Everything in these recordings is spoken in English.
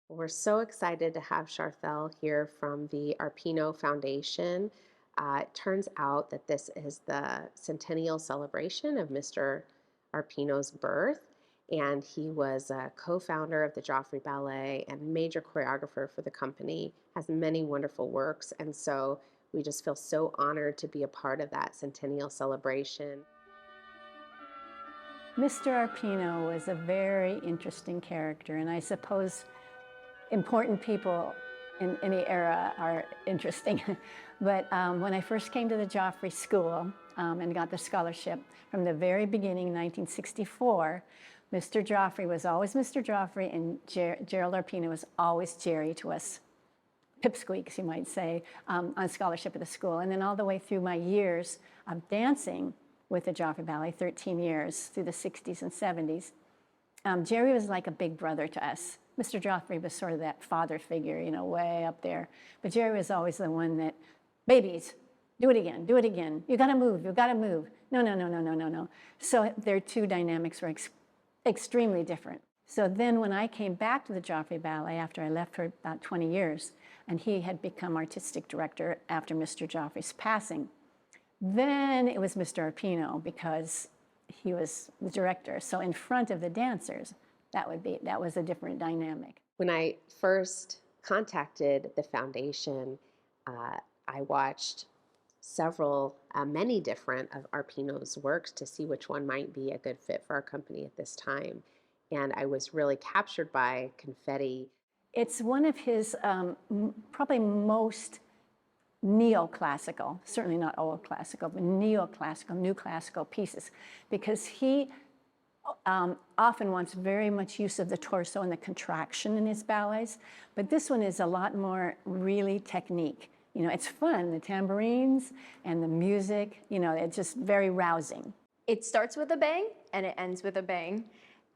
We're so excited to have Charthel here from the Arpino Foundation. It turns out that this is the centennial celebration of Mr. Arpino's birth, and he was a co-founder of the Joffrey Ballet and major choreographer for the company, has many wonderful works, and so we just feel so honored to be a part of that centennial celebration. Mr. Arpino was a very interesting character, and I suppose important people in any era are interesting. But when I first came to the Joffrey School and got the scholarship, from the very beginning, 1964, Mr. Joffrey was always Mr. Joffrey, and Gerald Arpino was always Jerry to us pipsqueaks, you might say, on scholarship at the school. And then all the way through my years of dancing with the Joffrey Ballet, 13 years, through the 60s and 70s, Jerry was like a big brother to us. Mr. Joffrey was sort of that father figure, you know, way up there. But Jerry was always the one that, babies, do it again, do it again. You gotta move, you gotta move. No, no, no, no, no, no, no. So their two dynamics were extremely different. So then when I came back to the Joffrey Ballet after I left for about 20 years, and he had become artistic director after Mr. Joffrey's passing, then it was Mr. Arpino because he was the director. So in front of the dancers, that was a different dynamic. When I first contacted the foundation, I watched many different of Arpino's works to see which one might be a good fit for our company at this time. And I was really captured by Confetti. It's one of his probably most neoclassical, certainly not old classical, but neoclassical, new classical pieces, because he often wants very much use of the torso and the contraction in his ballets, but this one is a lot more really technique. You know, it's fun, the tambourines and the music, you know, it's just very rousing. It starts with a bang and it ends with a bang,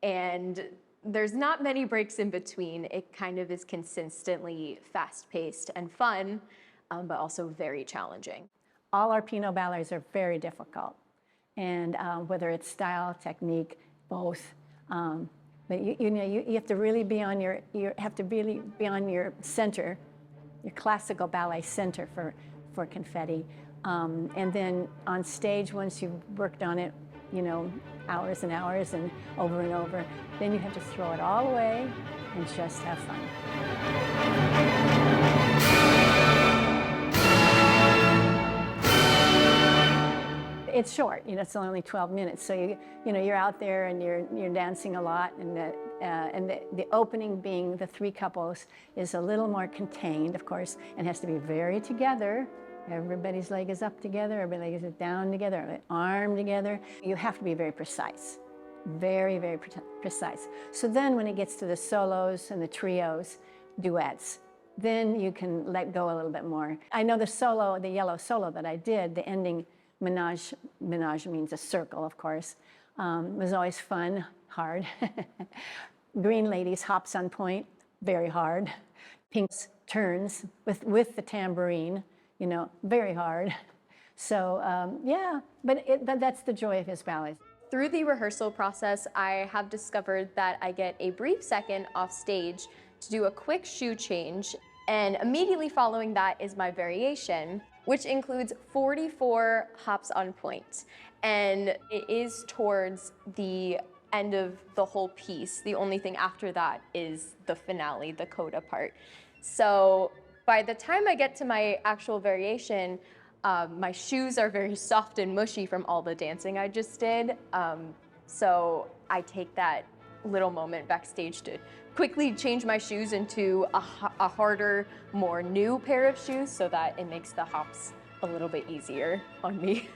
and there's not many breaks in between. It kind of is consistently fast-paced and fun, but also very challenging. All Arpino ballets are very difficult, and whether it's style, technique, both. But you have to really be on your center, your classical ballet center for Confetti. And then on stage, once you've worked on it, you know, hours and hours and over, then you have to throw it all away and just have fun. It's short, you know, it's only 12 minutes. So you're out there and you're dancing a lot, and the opening being the three couples is a little more contained, of course, and has to be very together. Everybody's leg is up together, everybody's leg is down together, arm together. You have to be very precise, very, very precise. So then when it gets to the solos and the trios, duets, then you can let go a little bit more. I know the solo, the yellow solo that I did, the ending menage means a circle, of course, was always fun, hard. Green ladies, hops on point, very hard. Pink's turns with the tambourine, you know, very hard. So yeah, but that's the joy of his ballets. Through the rehearsal process, I have discovered that I get a brief second off stage to do a quick shoe change, and immediately following that is my variation, which includes 44 hops on point. And it is towards the end of the whole piece. The only thing after that is the finale, the coda part. So by the time I get to my actual variation, my shoes are very soft and mushy from all the dancing I just did. So I take that little moment backstage to quickly change my shoes into a harder, more new pair of shoes so that it makes the hops a little bit easier on me.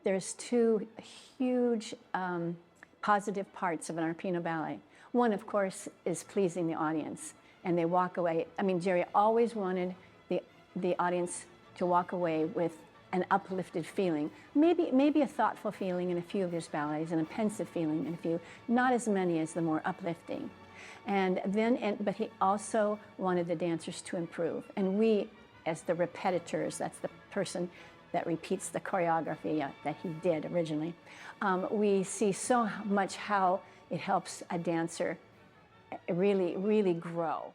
There's two huge positive parts of an Arpino ballet. One, of course, is pleasing the audience, and they walk away. I mean, Jerry always wanted the audience to walk away with an uplifted feeling, maybe a thoughtful feeling in a few of his ballets, and a pensive feeling in a few, not as many as the more uplifting. But he also wanted the dancers to improve. And we, as the repetitors, that's the person that repeats the choreography that he did originally, we see so much how it helps a dancer really, really grow.